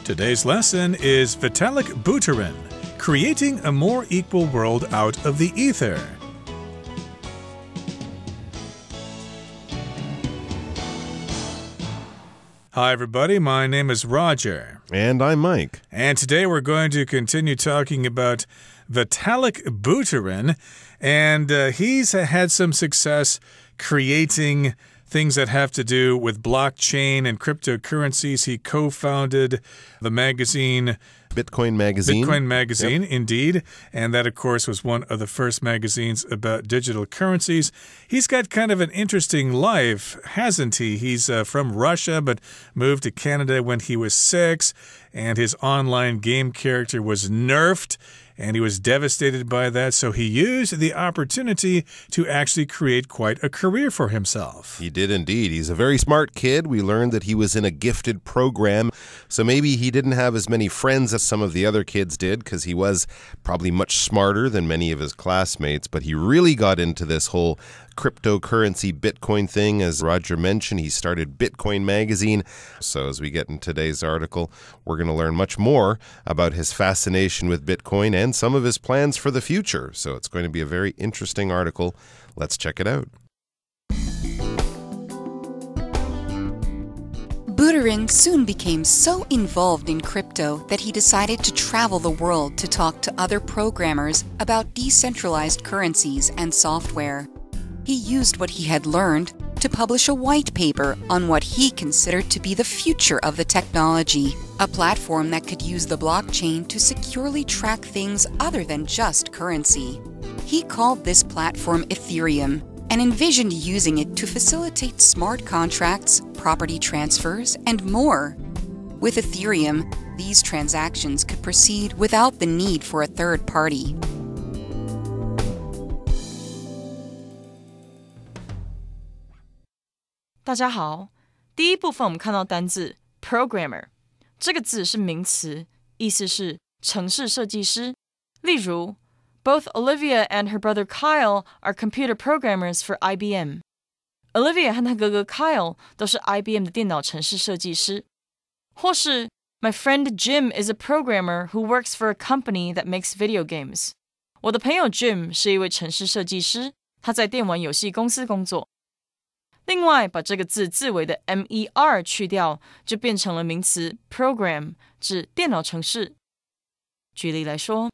Today's lesson is Vitalik Buterin, creating a more equal world out of the ether. Hi, everybody. My name is Roger. And I'm Mike. And today we're going to continue talking about Vitalik Buterin. And he's had some success creating things that have to do with blockchain and cryptocurrencies. He co-founded the magazine Bitcoin Magazine. Bitcoin Magazine, yep. Indeed. And that, of course, was one of the first magazines about digital currencies. He's got kind of an interesting life, hasn't he? He's from Russia, but moved to Canada when he was 6. And his online game character was nerfed. And he was devastated by that, so he used the opportunity to actually create quite a career for himself. He did indeed. He's a very smart kid. We learned that he was in a gifted program, so maybe he didn't have as many friends as some of the other kids did, because he was probably much smarter than many of his classmates, but he really got into this whole cryptocurrency Bitcoin thing. As Roger mentioned, he started Bitcoin Magazine. So as we get in today's article, we're going to learn much more about his fascination with Bitcoin and some of his plans for the future. So it's going to be a very interesting article. Let's check it out. Buterin soon became so involved in crypto that he decided to travel the world to talk to other programmers about decentralized currencies and software. He used what he had learned to publish a white paper on what he considered to be the future of the technology, a platform that could use the blockchain to securely track things other than just currency. He called this platform Ethereum and envisioned using it to facilitate smart contracts, property transfers, and more. With Ethereum, these transactions could proceed without the need for a third party. 大家好，第一部分我们看到单字 programmer， 这个字是名词，意思是程式设计师。例如 Both Olivia and her brother Kyle are computer programmers for IBM. Olivia 和她哥哥 Kyle 都是 IBM 的电脑程式设计师。或是 My friend Jim is a programmer who works for a company that makes video games. 我的朋友 Jim 是一位程式设计师，他在电玩游戏公司工作。另外，把这个字字尾的 mer 去掉，就变成了名词 program， 指电脑程式。举例来说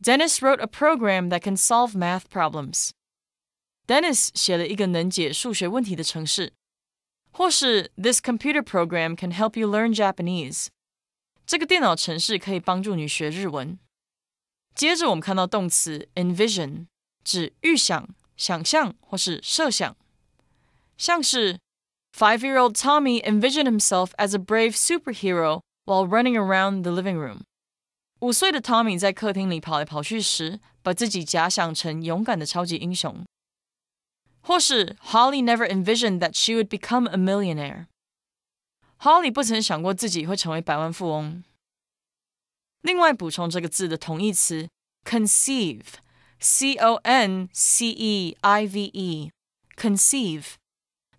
Dennis wrote a program that can solve math problems. Dennis 写了一个能解数学问题的程式。或是 This computer program can help you learn Japanese. 这个电脑程式可以帮助你学日文。接着我们看到动词 envision， 指预想、想象或是设想。像是 5-year-old Tommy envisioned himself as a brave superhero while running around the living room. 5岁的 Tommy 在客厅里跑来跑去时，把自己假想成勇敢的超级英雄。或是 Holly never envisioned that she would become a millionaire. Holly 不曾想过自己会成为百万富翁。另外补充这个字的同义词 conceive, C-O-N-C-E-I-V-E, conceive。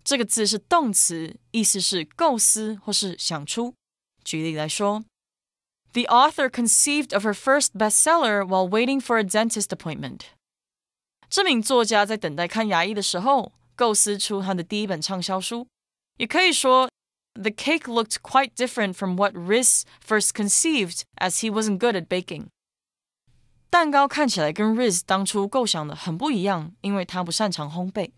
这个字是动词，意思是构思或是想出。举例来说 The author conceived of her first bestseller while waiting for a dentist appointment. 这名作家在等待看牙医的时候，构思出他的第一本畅销书。也可以说 The cake looked quite different from what Riz first conceived as he wasn't good at baking. 蛋糕看起来跟 Riz 当初构想的很不一样，因为他不擅长烘焙。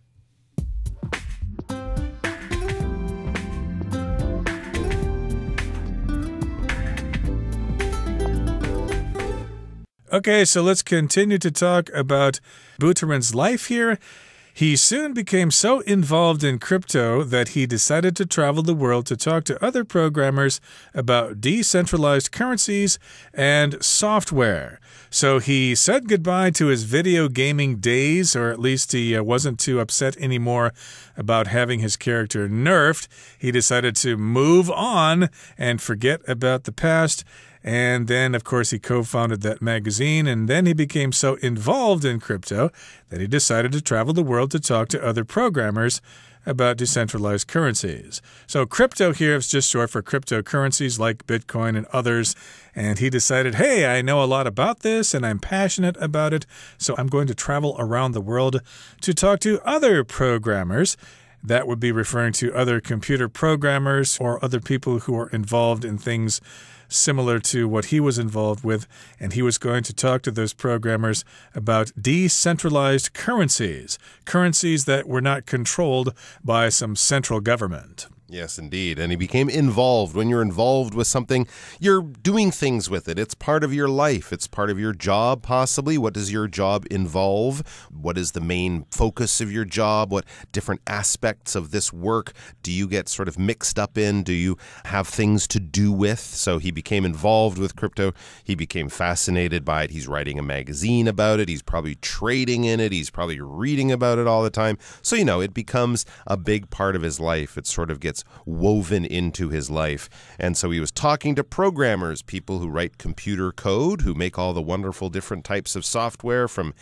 Okay, so let's continue to talk about Buterin's life here. He soon became so involved in crypto that he decided to travel the world to talk to other programmers about decentralized currencies and software. So he said goodbye to his video gaming days, or at least he wasn't too upset anymore about having his character nerfed. He decided to move on and forget about the past. And then, of course, he co-founded that magazine, and then he became so involved in crypto that he decided to travel the world to talk to other programmers about decentralized currencies. So crypto here is just short for cryptocurrencies like Bitcoin and others. And he decided, hey, I know a lot about this and I'm passionate about it, so I'm going to travel around the world to talk to other programmers. That would be referring to other computer programmers or other people who are involved in things similar to what he was involved with, and he was going to talk to those programmers about decentralized currencies, currencies that were not controlled by some central government. Yes, indeed. And he became involved. When you're involved with something, you're doing things with it. It's part of your life. It's part of your job, possibly. What does your job involve? What is the main focus of your job? What different aspects of this work do you get sort of mixed up in? Do you have things to do with? So he became involved with crypto. He became fascinated by it. He's writing a magazine about it. He's probably trading in it. He's probably reading about it all the time. So, it becomes a big part of his life. It sort of gets woven into his life. And so he was talking to programmers, people who write computer code, who make all the wonderful different types of software, from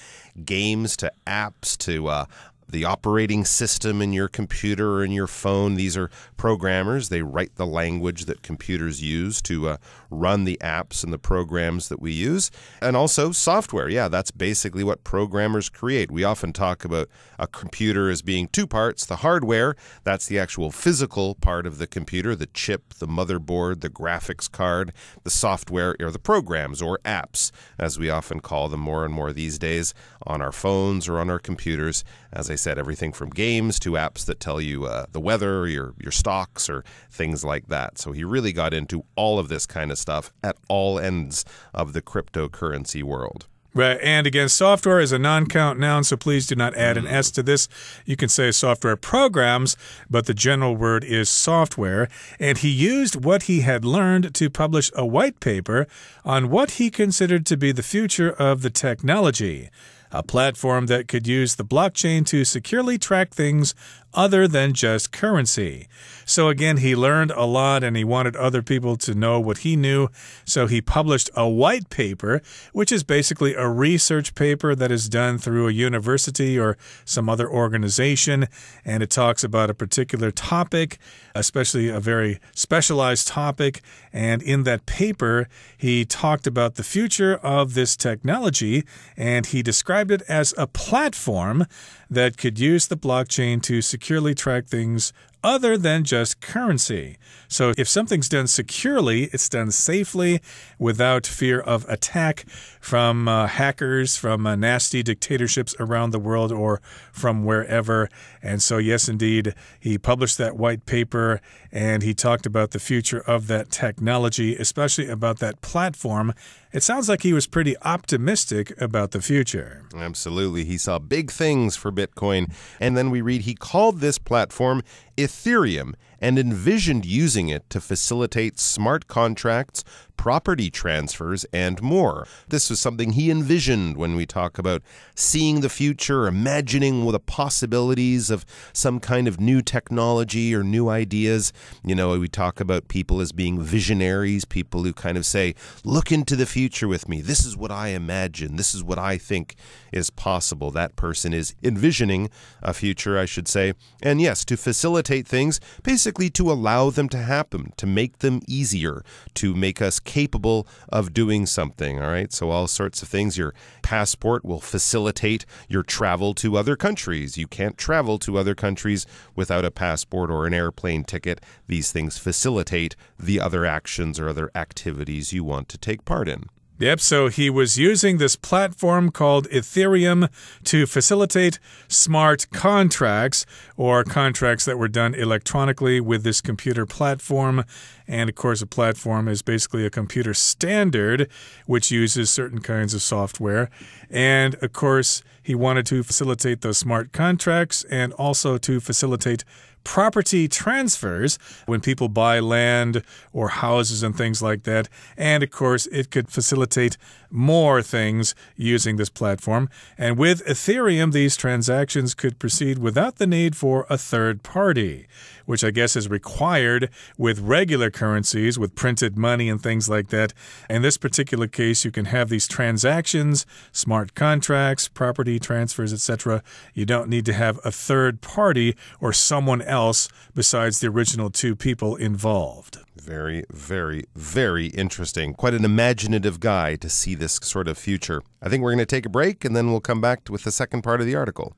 games to apps to the operating system in your computer or in your phone. These are programmers. They write the language that computers use to run the apps and the programs that we use. And also software. Yeah, that's basically what programmers create. We often talk about a computer as being two parts. The hardware, that's the actual physical part of the computer, the chip, the motherboard, the graphics card. The software are the programs, or apps, as we often call them more and more these days, on our phones or on our computers. As I said, everything from games to apps that tell you the weather, your stocks, or things like that. So he really got into all of this kind of stuff at all ends of the cryptocurrency world. Right, and again, software is a non-count noun, so please do not add an S to this. You can say software programs, but the general word is software. And he used what he had learned to publish a white paper on what he considered to be the future of the technology, a platform that could use the blockchain to securely track things other than just currency. So again, he learned a lot and he wanted other people to know what he knew. So he published a white paper, which is basically a research paper that is done through a university or some other organization. And it talks about a particular topic, especially a very specialized topic. And in that paper, he talked about the future of this technology, and he described it as a platform that could use the blockchain to securely track things other than just currency. So if something's done securely, it's done safely without fear of attack from hackers, from nasty dictatorships around the world or from wherever. And so, yes, indeed, he published that white paper and he talked about the future of that technology, especially about that platform. It sounds like he was pretty optimistic about the future. Absolutely. He saw big things for Bitcoin. And then we read he called this platform Ethereum and envisioned using it to facilitate smart contracts, property transfers, and more. This was something he envisioned when we talk about seeing the future, imagining the possibilities of some kind of new technology or new ideas. We talk about people as being visionaries, people who kind of say, look into the future with me. This is what I imagine. This is what I think is possible. That person is envisioning a future, I should say. And yes, to facilitate things, basically to allow them to happen, to make them easier, to make us capable of doing something, all right? So all sorts of things. Your passport will facilitate your travel to other countries. You can't travel to other countries without a passport or an airplane ticket. These things facilitate the other actions or other activities you want to take part in. Yep, so he was using this platform called Ethereum to facilitate smart contracts, or contracts that were done electronically with this computer platform. And of course, a platform is basically a computer standard which uses certain kinds of software. And of course, he wanted to facilitate those smart contracts and also to facilitate property transfers when people buy land or houses and things like that. And of course, it could facilitate more things using this platform. And with Ethereum, these transactions could proceed without the need for a third party, which I guess is required with regular currencies, with printed money and things like that. In this particular case, you can have these transactions, smart contracts, property transfers, etc. You don't need to have a third party or someone else besides the original two people involved. Very, very, very interesting. Quite an imaginative guy to see this sort of future. I think we're going to take a break, and then we'll come back with the second part of the article.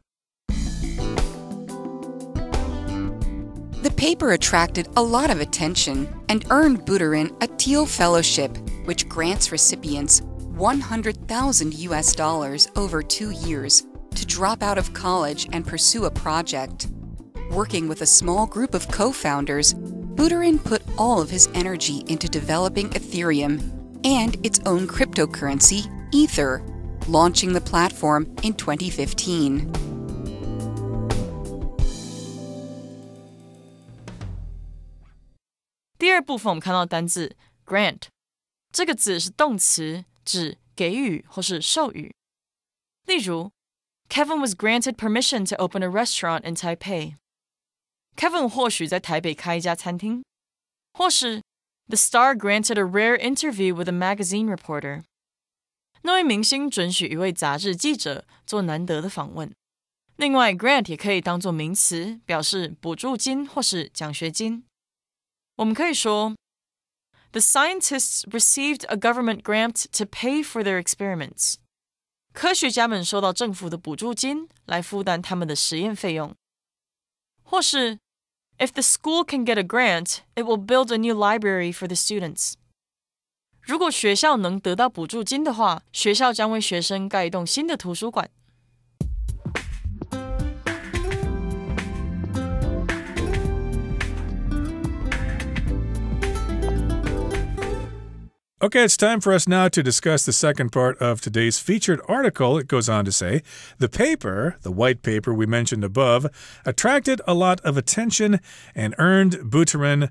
The paper attracted a lot of attention and earned Buterin a Thiel Fellowship, which grants recipients $100,000 over 2 years to drop out of college and pursue a project. Working with a small group of co-founders, Buterin put all of his energy into developing Ethereum and its own cryptocurrency, Ether, launching the platform in 2015.第二部分我们看到单字 grant， 这个字是动词，指给予或是授予。例如 Kevin was granted permission to open a restaurant in Taipei. Kevin 或许在台北开一家餐厅，或是 The star granted a rare interview with a magazine reporter. 那位明星准许一位杂志记者做难得的访问。另外 grant 也可以当作名词，表示补助金或是奖学金。我们可以说 The scientists received a government grant to pay for their experiments. 科学家们收到政府的补助金来负担他们的实验费用。或是 If the school can get a grant, it will build a new library for the students. 如果学校能得到补助金的话，学校将为学生盖一栋新的图书馆。Okay, it's time for us now to discuss the second part of today's featured article. It goes on to say, the paper, the white paper we mentioned above, attracted a lot of attention and earned Buterin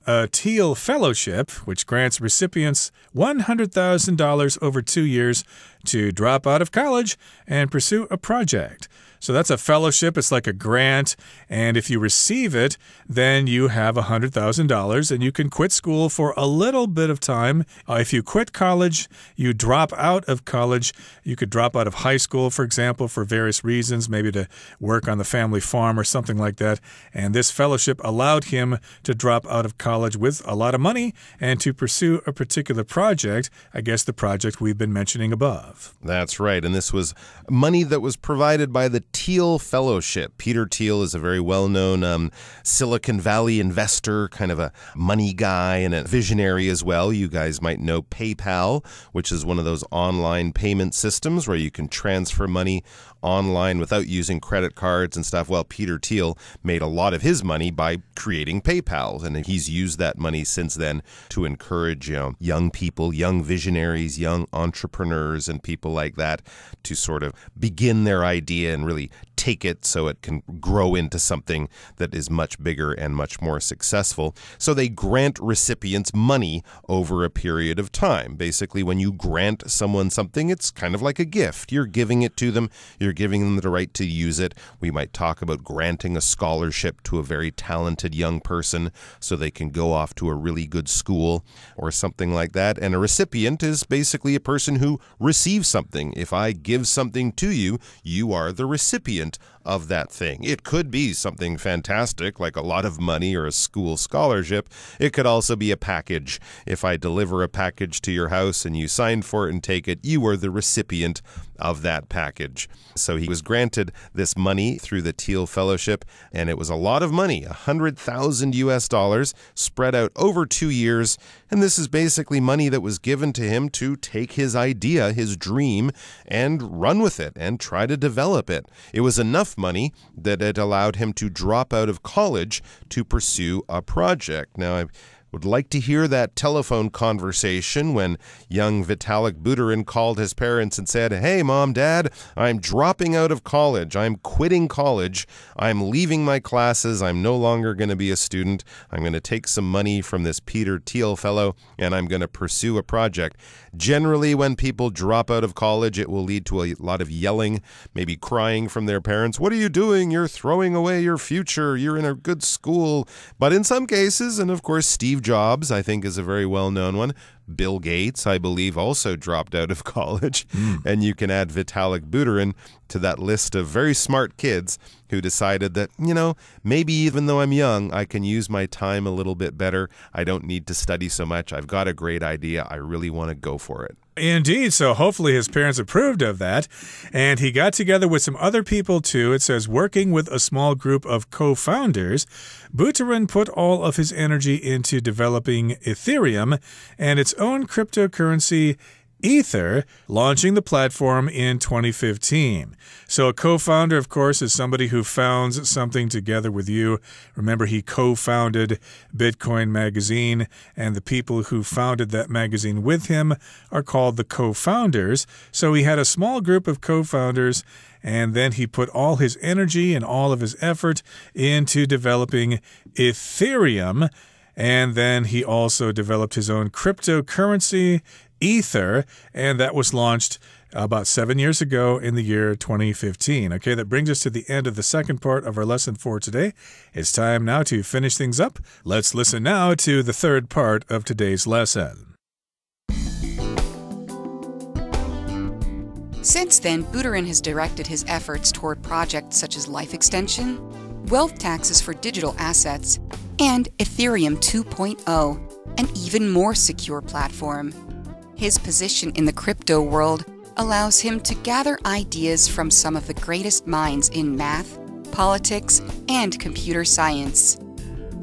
a Thiel Fellowship, which grants recipients $100,000 over 2 years to drop out of college and pursue a project. So that's a fellowship. It's like a grant. And if you receive it, then you have $100,000 and you can quit school for a little bit of time. If you quit college, you drop out of college. You could drop out of high school, for example, for various reasons, maybe to work on the family farm or something like that. And this fellowship allowed him to drop out of college with a lot of money and to pursue a particular project, I guess the project we've been mentioning above. That's right. And this was money that was provided by the Thiel Fellowship. Peter Thiel is a very well-known Silicon Valley investor, kind of a money guy and a visionary as well. You guys might know PayPal, which is one of those online payment systems where you can transfer money online without using credit cards and stuff. Well, Peter Thiel made a lot of his money by creating PayPal, and he's used that money since then to encourage, young people, young visionaries, young entrepreneurs, and people like that to sort of begin their idea and really take it so it can grow into something that is much bigger and much more successful. So they grant recipients money over a period of time. Basically, when you grant someone something, it's kind of like a gift. You're giving it to them. You're giving them the right to use it. We might talk about granting a scholarship to a very talented young person so they can go off to a really good school or something like that. And a recipient is basically a person who receives something. If I give something to you, you are the recipient of that thing. It could be something fantastic, like a lot of money or a school scholarship. It could also be a package. If I deliver a package to your house and you sign for it and take it, you are the recipient of that package. So he was granted this money through the Thiel Fellowship, and it was a lot of money, $100,000 spread out over 2 years. And this is basically money that was given to him to take his idea, his dream, and run with it and try to develop it. It was enough money that it allowed him to drop out of college to pursue a project. Now, Would like to hear that telephone conversation when young Vitalik Buterin called his parents and said, "Hey, Mom, Dad, I'm dropping out of college. I'm quitting college. I'm leaving my classes. I'm no longer going to be a student. I'm going to take some money from this Peter Thiel fellow, and I'm going to pursue a project." Generally, when people drop out of college, it will lead to a lot of yelling, maybe crying from their parents. "What are you doing? You're throwing away your future. You're in a good school." But in some cases, and of course Steve Jobs, I think, is a very well-known one. Bill Gates, I believe, also dropped out of college. And you can add Vitalik Buterin to that list of very smart kids who decided that, maybe even though I'm young, I can use my time a little bit better. I don't need to study so much. I've got a great idea. I really want to go for it. Indeed. So hopefully his parents approved of that. And he got together with some other people too. It says working with a small group of co-founders, Buterin put all of his energy into developing Ethereum and its own cryptocurrency, Ether, launching the platform in 2015. So a co-founder, of course, is somebody who founds something together with you. Remember, he co-founded Bitcoin Magazine, and the people who founded that magazine with him are called the co-founders. So he had a small group of co-founders, and then he put all his energy and all of his effort into developing Ethereum. And then he also developed his own cryptocurrency, Ether, and that was launched about 7 years ago in the year 2015. Okay, that brings us to the end of the second part of our lesson for today. It's time now to finish things up. Let's listen now to the third part of today's lesson. Since then, Buterin has directed his efforts toward projects such as life extension, wealth taxes for digital assets, and Ethereum 2.0, an even more secure platform. His position in the crypto world allows him to gather ideas from some of the greatest minds in math, politics, and computer science.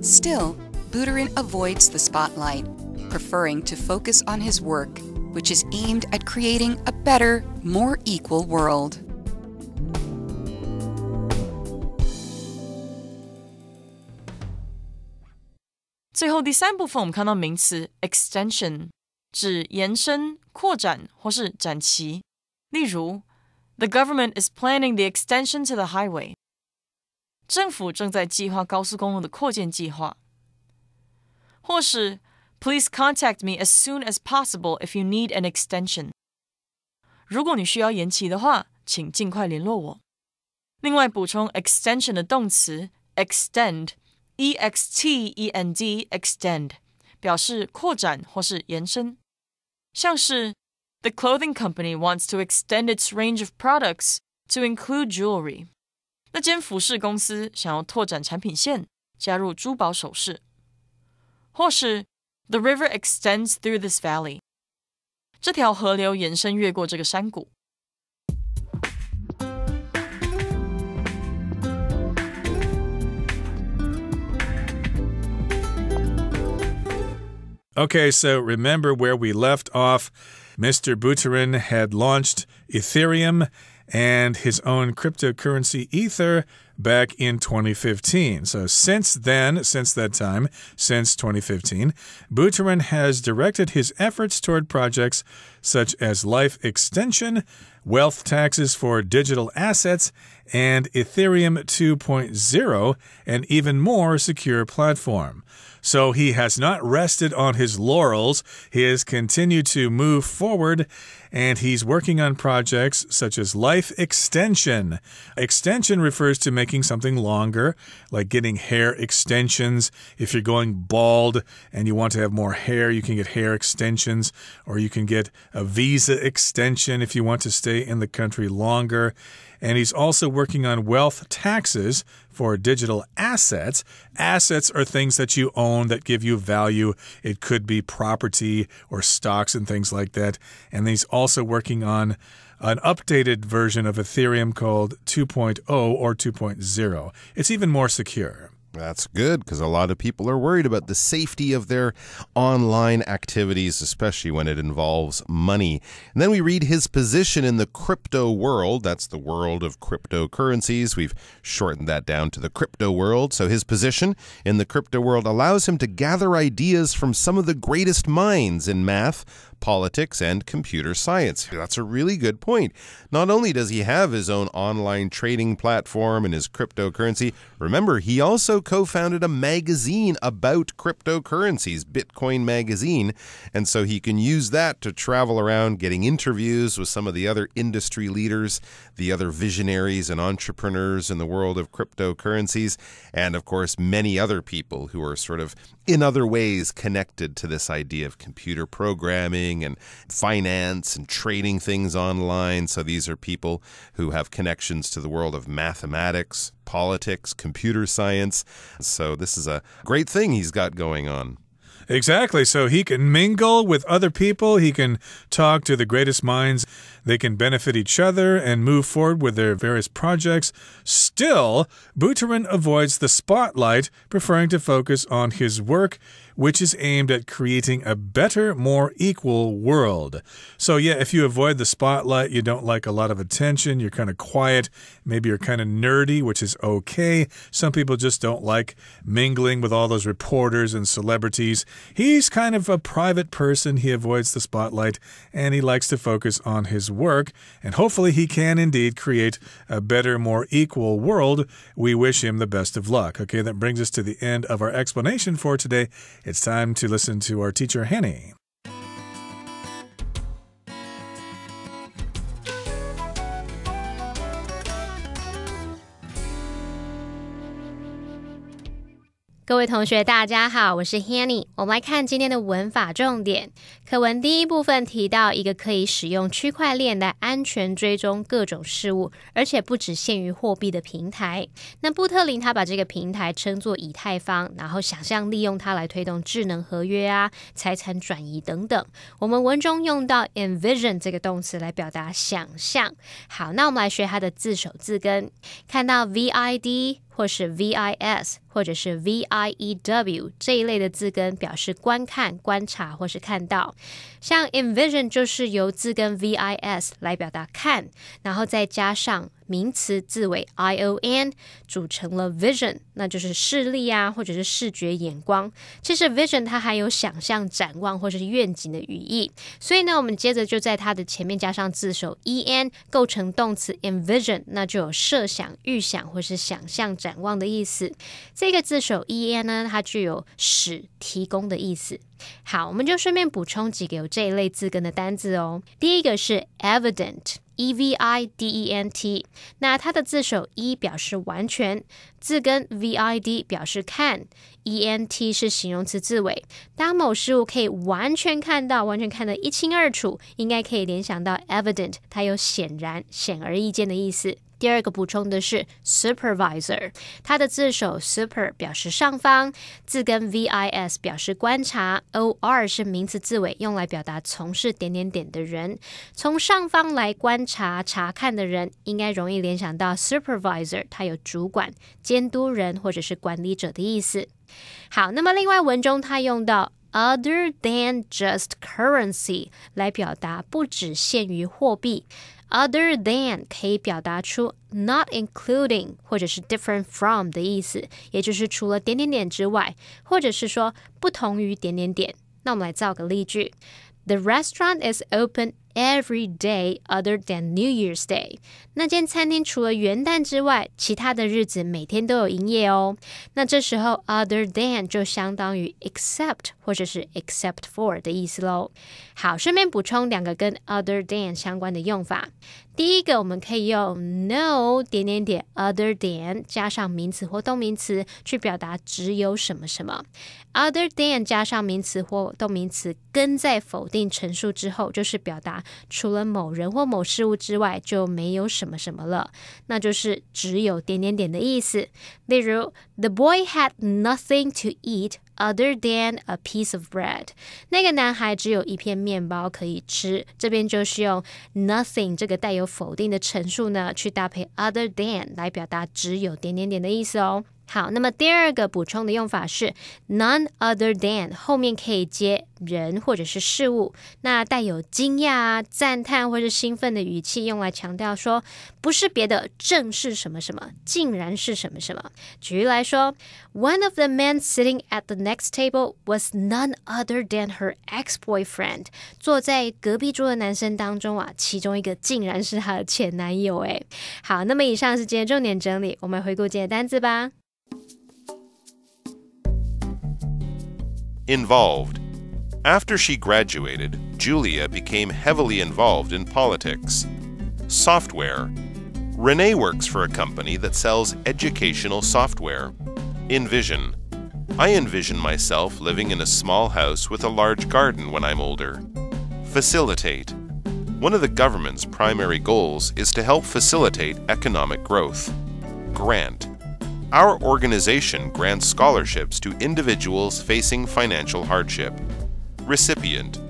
Still, Buterin avoids the spotlight, preferring to focus on his work, which is aimed at creating a better, more equal world. "最后第三部分我们看到名词 extension 指延伸、扩展或是展期。例如 The government is planning the extension to the highway. 政府正在计划高速公路的扩建计划。或是 Please contact me as soon as possible if you need an extension. 如果你需要延期的话，请尽快联络我。另外补充 extension 的动词 extend E-X-T-E-N-D extend 表示扩展或是延伸，像是 The clothing company wants to extend its range of products to include jewelry. 那间服饰公司想要拓展产品线，加入珠宝首饰。或是 The river extends through this valley. 这条河流延伸越过这个山谷。Okay, so remember where we left off. Mr. Buterin had launched Ethereum and his own cryptocurrency Ether back in 2015. So since that time, since 2015, Buterin has directed his efforts toward projects such as life extension, wealth taxes for digital assets, and Ethereum 2.0, an even more secure platform. So he has not rested on his laurels. He has continued to move forward, and he's working on projects such as life extension. Extension refers to making something longer, like getting hair extensions. If you're going bald and you want to have more hair, you can get hair extensions, or you can get a visa extension if you want to stay in the country longer. And he's also working on wealth taxes for digital assets. Assets are things that you own that give you value. It could be property or stocks and things like that. And he's also working on an updated version of Ethereum called 2.0 or 2.0. It's even more secure. That's good because a lot of people are worried about the safety of their online activities, especially when it involves money. And then we read his position in the crypto world. That's the world of cryptocurrencies. We've shortened that down to the crypto world. So his position in the crypto world allows him to gather ideas from some of the greatest minds in math, politics, and computer science. That's a really good point. Not only does he have his own online trading platform and his cryptocurrency, remember, he also co-founded a magazine about cryptocurrencies, Bitcoin Magazine, and so he can use that to travel around getting interviews with some of the other industry leaders, the other visionaries and entrepreneurs in the world of cryptocurrencies, and of course many other people who are sort of in other ways connected to this idea of computer programming and finance and trading things online. So these are people who have connections to the world of mathematics, politics, computer science. So this is a great thing he's got going on. Exactly. So he can mingle with other people. He can talk to the greatest minds. They can benefit each other and move forward with their various projects. Still, Buterin avoids the spotlight, preferring to focus on his work, which is aimed at creating a better, more equal world. So yeah, if you avoid the spotlight, you don't like a lot of attention, you're kind of quiet, maybe you're kind of nerdy, which is okay. Some people just don't like mingling with all those reporters and celebrities. He's kind of a private person. He avoids the spotlight, and he likes to focus on his work, and hopefully he can indeed create a better, more equal world. We wish him the best of luck. Okay, that brings us to the end of our explanation for today. It's time to listen to our teacher, Hanny. 各位同学大家好，我是 Hanny。 我们来看今天的文法重点。课文第一部分提到一个可以使用区块链来安全追踪各种事物，而且不只限于货币的平台。那布特林他把这个平台称作以太坊，然后想象利用它来推动智能合约啊、财产转移等等。我们文中用到 envision 这个动词来表达想象。好，那我们来学它的字首字根。看到 VID 或是 VIS 或者是 VIEW 这一类的字根表示观看、观察或是看到。像 envision 就是由字根 VIS 来表达看，然后再加上名词字尾 ION 组成了 vision， 那就是视力啊或者是视觉眼光。其实 vision 它还有想象、展望或者是愿景的语义，所以呢我们接着就在它的前面加上字首 EN 构成动词 envision， 那就有设想、预想或是想象、展望的意思。这个字首 EN 呢它具有使、提供的意思。好，我们就顺便补充几个有这一类字根的单字哦。第一个是 evident EVIDENT， 那它的字首 E 表示完全，字根 VID 表示看， ENT 是形容词字尾。当某事物可以完全看到，完全看得一清二楚，应该可以联想到 evident， 它有显然、显而易见的意思。第二个补充的是 supervisor， 它的字首 super 表示上方，字根 VIS 表示观察， OR 是名词字尾，用来表达从事点点点的人。从上方来观察、查看的人，应该容易联想到 supervisor， 它有主管、监督人或者是管理者的意思。好，那么另外文中它用到other than just currency 来表达不只限于货币。Other than 可以表达出 not including 或者是 different from 的意思，也就是除了点点点之外，或者是说不同于点点点。那我们来造个例句。The restaurant is open every day other than New Year's Day。 那间餐厅除了元旦之外，其他的日子每天都有营业哦。那这时候 other than 就相当于 except 或者是 except for 的意思咯。好，顺便补充两个跟 other than 相关的用法。第一个我们可以用 no 点点点 other than 加上名词或动名词去表达只有什么什么。other than 加上名词或动名词跟在否定陈述之后，就是表达除了某人或某事物之外就没有什么什么了，那就是只有点点点的意思。例如 The boy had nothing to eat other than a piece of bread。 那个男孩只有一片面包可以吃，这边就是用 nothing 这个带有否定的陈述呢，去搭配 other than 来表达只有点点点的意思哦。好，那么第二个补充的用法是 none other than， 后面可以接人或者是事物，那带有惊讶、赞叹或是兴奋的语气，用来强调说不是别的，正是什么什么，竟然是什么什么。举例来说 One of the men sitting at the next table was none other than her ex-boyfriend。 坐在隔壁桌的男生当中啊，其中一个竟然是她的前男友诶。好，那么以上是今天重点整理，我们回顾今天的单字吧。Involved. After she graduated, Julia became heavily involved in politics. Software. Renee works for a company that sells educational software. Envision. I envision myself living in a small house with a large garden when I'm older. Facilitate. One of the government's primary goals is to help facilitate economic growth. Grant. Our organization grants scholarships to individuals facing financial hardship. Recipient.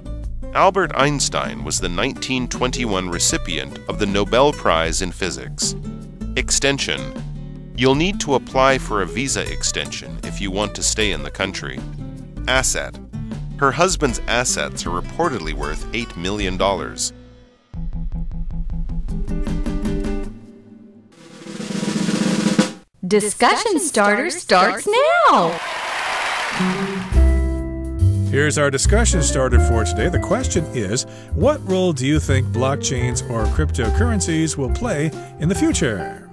Albert Einstein was the 1921 recipient of the Nobel Prize in Physics. Extension. You'll need to apply for a visa extension if you want to stay in the country. Asset. Her husband's assets are reportedly worth $8 million. Discussion Starter starts now! Here's our discussion starter for today. The question is, what role do you think blockchains or cryptocurrencies will play in the future?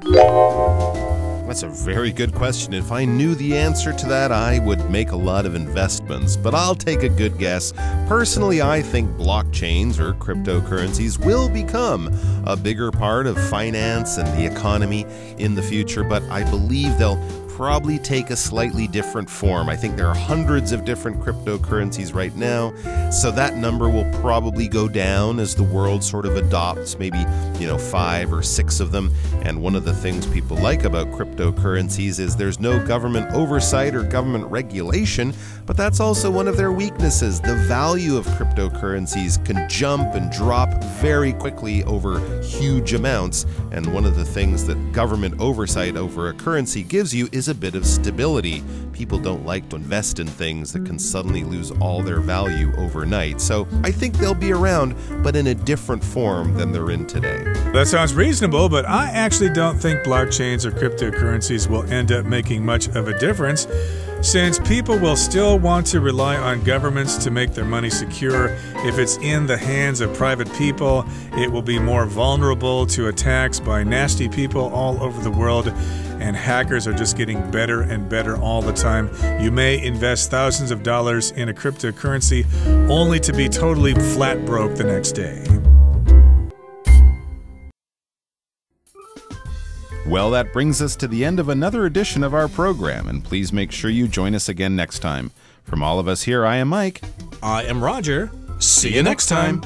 That's a very good question. If I knew the answer to that, I would make a lot of investments. But I'll take a good guess. Personally, I think blockchains or cryptocurrencies will become a bigger part of finance and the economy in the future, but I believe they'll probably take a slightly different form. I think there are hundreds of different cryptocurrencies right now, so that number will probably go down as the world sort of adopts maybe, 5 or 6 of them. And one of the things people like about cryptocurrencies is there's no government oversight or government regulation, but that's also one of their weaknesses. The value of cryptocurrencies can jump and drop very quickly over huge amounts, and one of the things that government oversight over a currency gives you is a bit of stability. People don't like to invest in things that can suddenly lose all their value overnight. So I think they'll be around, but in a different form than they're in today. That sounds reasonable, but I actually don't think blockchains or cryptocurrencies will end up making much of a difference, since people will still want to rely on governments to make their money secure. If it's in the hands of private people, it will be more vulnerable to attacks by nasty people all over the world, and hackers are just getting better and better all the time. You may invest thousands of dollars in a cryptocurrency only to be totally flat broke the next day. Well, that brings us to the end of another edition of our program, and please make sure you join us again next time. From all of us here, I am Mike. I am Roger. See you next time.